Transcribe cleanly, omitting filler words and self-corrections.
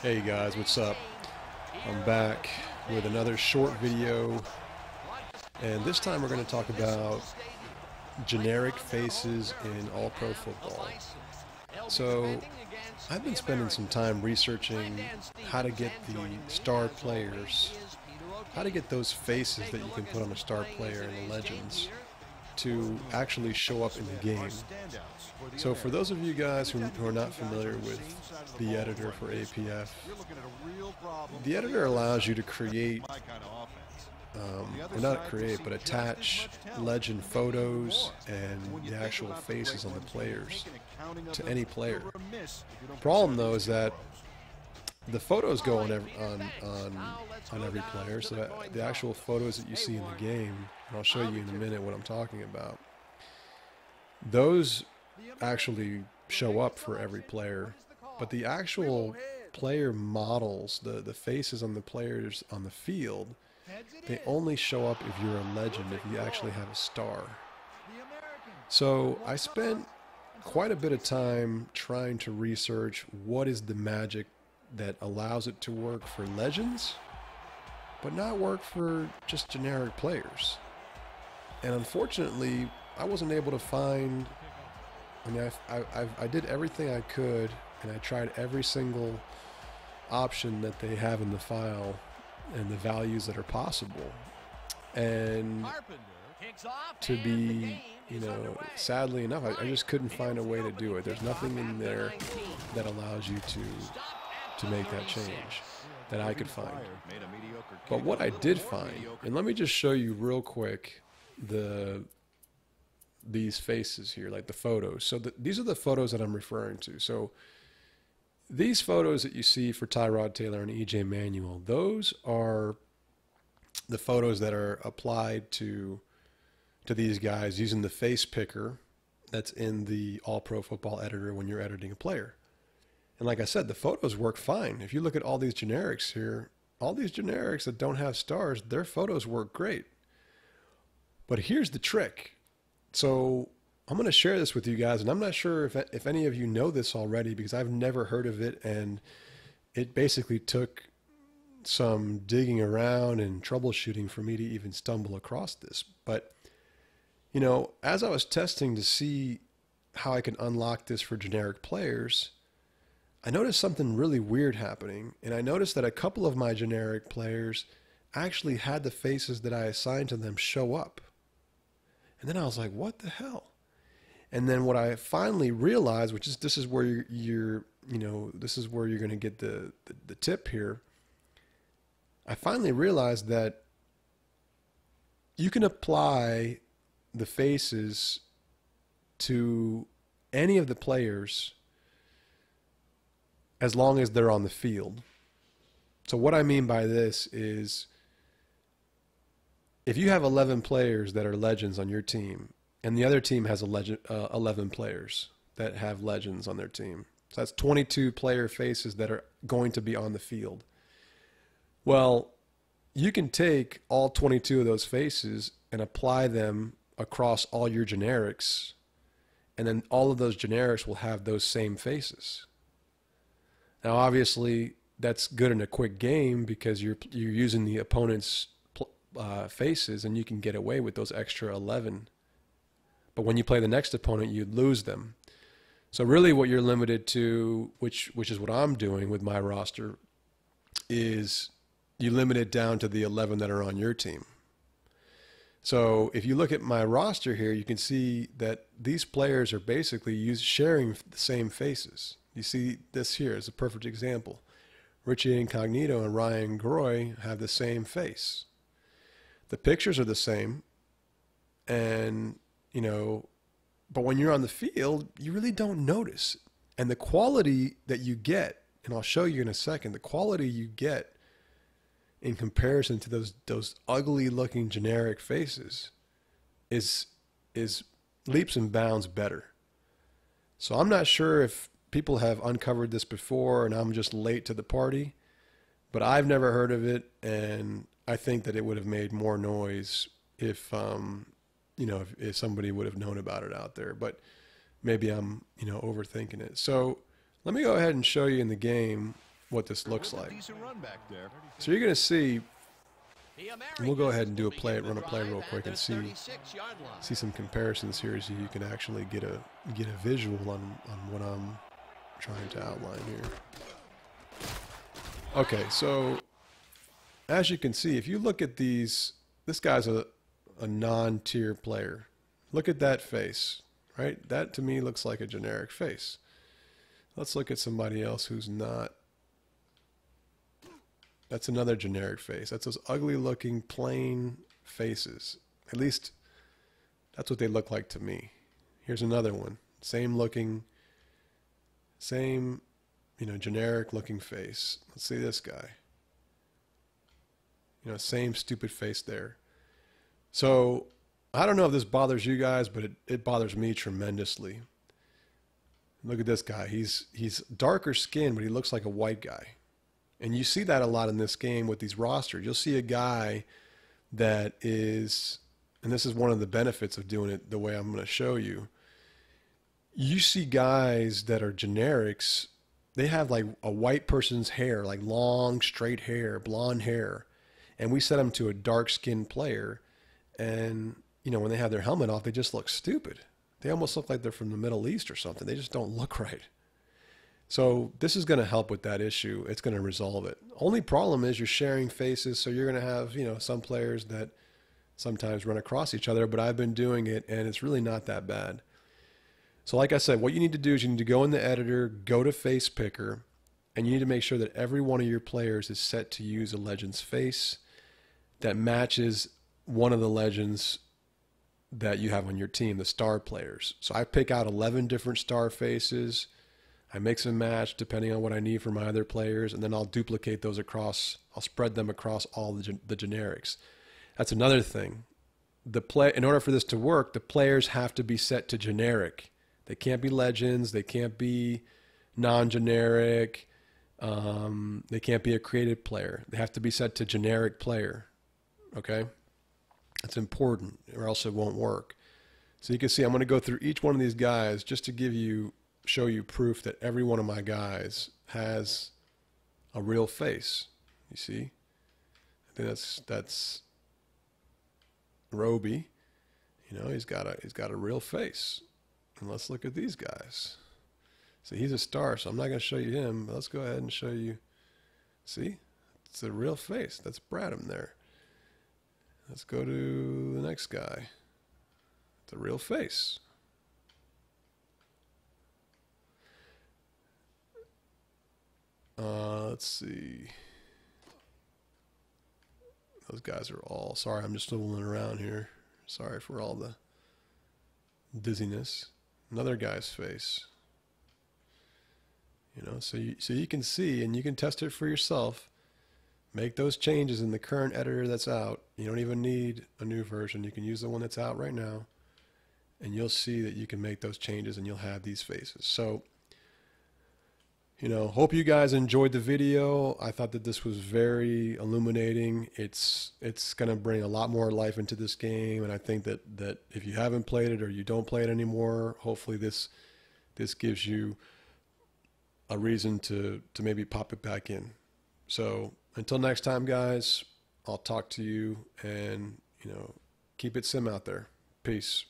Hey guys, what's up? I'm back with another short video, and this time we're going to talk about generic faces in All-Pro football. So I've been spending some time researching how to get the star players, how to get those faces that you can put on a star player in the Legends to actually show up in the game. So for those of you guys who are not familiar with the editor for APF, the editor allows you to create, or not create, but attach legend photos and the actual faces on the players to any player. Problem though is that the photos go on every player, so that the actual photos that you see in the game, and I'll show you in a minute what I'm talking about, those actually show up for every player, but the actual player models, the faces on the players on the field, they only show up if you're a legend, if you actually have a star. So I spent quite a bit of time trying to research what is the magic that allows it to work for legends, but not work for just generic players. And unfortunately, I wasn't able to find. I mean, I did everything I could, and I tried every single option that they have in the file and the values that are possible. And to be, sadly enough, I just couldn't find a way to do it. There's nothing in there that allows you to make that change that I could find. But what I did find, and let me just show you real quick these faces here, like the photos. So these are the photos that I'm referring to. So these photos that you see for Tyrod Taylor and EJ Manuel, those are the photos that are applied to these guys using the face picker that's in the All-Pro Football editor when you're editing a player. And like I said, the photos work fine. If you look at all these generics here, all these generics that don't have stars, their photos work great. But here's the trick. So I'm going to share this with you guys, and I'm not sure if any of you know this already, because I've never heard of it, and it basically took some digging around and troubleshooting for me to even stumble across this. But, as I was testing to see how I can unlock this for generic players, I noticed something really weird happening, and I noticed that a couple of my generic players actually had the faces that I assigned to them show up. And then I was like, what the hell? And then what I finally realized, which is this is where this is where you're going to get the tip here. I finally realized that you can apply the faces to any of the players as long as they're on the field. So what I mean by this is, if you have 11 players that are legends on your team, and the other team has 11 players that have legends on their team, so that's 22 player faces that are going to be on the field. Well, you can take all 22 of those faces and apply them across all your generics, and then all of those generics will have those same faces. Now, obviously, that's good in a quick game because you're using the opponent's faces, and you can get away with those extra 11. But when you play the next opponent, you lose them. So really what you're limited to, which is what I'm doing with my roster, is you limit it down to the 11 that are on your team. So if you look at my roster here, you can see that these players are basically sharing the same faces. You see this here is a perfect example. Richie Incognito and Ryan Groy have the same face. The pictures are the same, and, but when you're on the field, you really don't notice. And the quality that you get, and I'll show you in a second, the quality you get in comparison to those ugly-looking generic faces is leaps and bounds better. So I'm not sure if people have uncovered this before and I'm just late to the party, but I've never heard of it, and I think that it would have made more noise if if somebody would have known about it out there. But maybe I'm overthinking it. So let me go ahead and show you in the game what this looks like. So you're going to see, and we'll go ahead and do a play, run a play real quick and see some comparisons here, so you can actually get a visual on what I'm trying to outline here. Okay, so as you can see, if you look at these, this guy's a non-tier player. Look at that face, right? That to me looks like a generic face. Let's look at somebody else who's not. That's another generic face. That's those ugly looking plain faces. At least that's what they look like to me. Here's another one. Same looking, same, you know, generic looking face. Let's see this guy. You know, same stupid face there. So I don't know if this bothers you guys, but it bothers me tremendously. Look at this guy. He's darker skinned, but he looks like a white guy. And you see that a lot in this game with these rosters. You'll see a guy that is, and this is one of the benefits of doing it the way I'm going to show you. You see guys that are generics. They have like a white person's hair, like long, straight hair, blonde hair. And we set them to a dark-skinned player. And, you know, when they have their helmet off, they just look stupid. They almost look like they're from the Middle East or something. They just don't look right. So this is going to help with that issue. It's going to resolve it. Only problem is you're sharing faces, so you're going to have, you know, some players that sometimes run across each other, but I've been doing it, and it's really not that bad. So like I said, what you need to do is you need to go in the editor, go to Face Picker, and you need to make sure that every one of your players is set to use a legend's face that matches one of the legends that you have on your team, the star players. So I pick out 11 different star faces. I mix and match depending on what I need for my other players, and then I'll duplicate those across. I'll spread them across all the generics. That's another thing. In order for this to work, the players have to be set to generic. They can't be legends. They can't be non-generic. They can't be a created player. They have to be set to generic player. Okay? That's important, or else it won't work. So you can see I'm going to go through each one of these guys just to show you proof that every one of my guys has a real face. You see? I think that's Roby. You know, he's got a real face. And let's look at these guys. See, he's a star, so I'm not going to show you him, but let's go ahead and show you. See? It's a real face. That's Bradham there. Let's go to the next guy. It's a real face. Let's see. Those guys are all, sorry, I'm just swiveling around here. Sorry for all the dizziness. Another guy's face. You know, so you can see, and you can test it for yourself. Make those changes in the current editor that's out. You don't even need a new version. You can use the one that's out right now, and you'll see that you can make those changes and you'll have these faces. So, you know, hope you guys enjoyed the video. I thought that this was very illuminating. It's going to bring a lot more life into this game, and I think that if you haven't played it or you don't play it anymore, hopefully this gives you a reason to maybe pop it back in. So until next time, guys, I'll talk to you, and, you know, keep it sim out there. Peace.